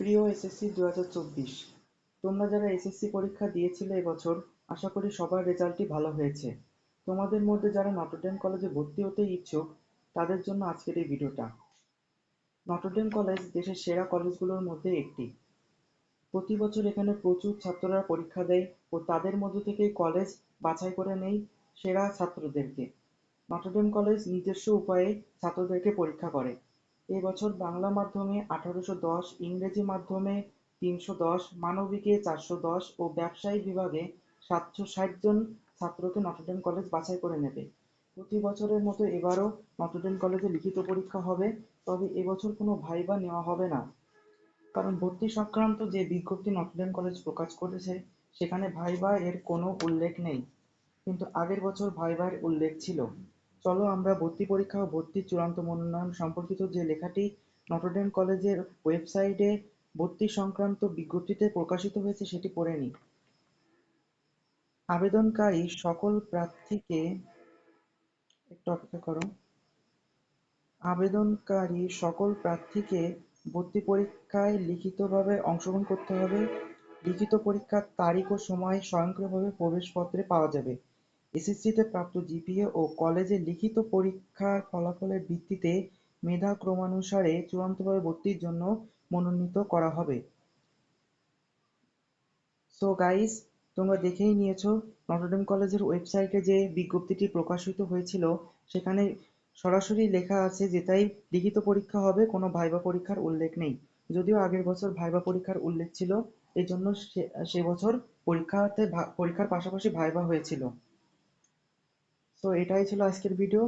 প্রিয় এসএসসি 2024, তোমরা যারা এসএসসি পরীক্ষা দিয়েছিলে এবছর, আশা করি সবার রেজাল্টই ভালো হয়েছে। তোমাদের মধ্যে যারা নটরডেম কলেজে ভর্তি হতে ইচ্ছুক, তাদের জন্য আজকের এই ভিডিওটা। নটরডেম কলেজ দেশের সেরা কলেজগুলোর মধ্যে একটি। প্রতি বছর এখানে প্রচুর ছাত্ররা পরীক্ষা দেয় ও তাদের মধ্য থেকেই কলেজ বাছাই করে নেয় সেরা ছাত্রদেরকে। নটরডেম কলেজ নিজস্ব উপায়ে ছাত্রদেরকে পরীক্ষা করে। এ বছর বাংলা মাধ্যমে 1810, ইংরেজি মাধ্যমে 310, মানবিকে 410 ও ব্যবসায়ী বিভাগে 760 জন ছাত্রকে নটরডেম কলেজ বাছাই করে নেবে। প্রতি বছরের মতো এবারও নটরডেম কলেজে লিখিত পরীক্ষা হবে, তবে এবছর কোনো ভাইবা নেওয়া হবে না। কারণ ভর্তি সংক্রান্ত যে বিজ্ঞপ্তি নটরডেম কলেজ প্রকাশ করেছে সেখানে ভাইবা এর কোনো উল্লেখ নেই, কিন্তু আগের বছর ভাইবার উল্লেখ ছিল। চলো আমরা ভর্তি পরীক্ষা ও ভর্তির চূড়ান্ত মনোনয়ন সম্পর্কিত যে লেখাটি নটরডেম কলেজের ওয়েবসাইটে ভর্তি সংক্রান্ত বিজ্ঞপ্তিতে প্রকাশিত হয়েছে সেটি পড়ে নিই। আবেদনকারী সকল প্রার্থীকে একটু অপেক্ষা করো। আবেদনকারী সকল প্রার্থীকে ভর্তি পরীক্ষায় লিখিতভাবে অংশগ্রহণ করতে হবে। লিখিত পরীক্ষার তারিখ ও সময় স্বয়ংক্রিয়ভাবে প্রবেশপত্রে পাওয়া যাবে। এসএসসিতে প্রাপ্ত জিপিএ ও কলেজে লিখিত পরীক্ষার ফলাফলের ভিত্তিতে মেধা ক্রমানুসারে চূড়ান্তভাবে ভর্তির জন্য মনোনীত করা হবে। সো গাইস, তোমরা দেখেই নিয়েছো নটরডেম কলেজের ওয়েবসাইটে যে বিজ্ঞপ্তিটি প্রকাশিত হয়েছিল সেখানে সরাসরি লেখা আছে যে তাই লিখিত পরীক্ষা হবে, কোনো ভাইবা পরীক্ষার উল্লেখ নেই। যদিও আগের বছর ভাইবা পরীক্ষার উল্লেখ ছিল, এই জন্য সে বছর পরীক্ষার পাশাপাশি ভাইবা হয়েছিল। তো এটাই ছিল আজকের ভিডিও।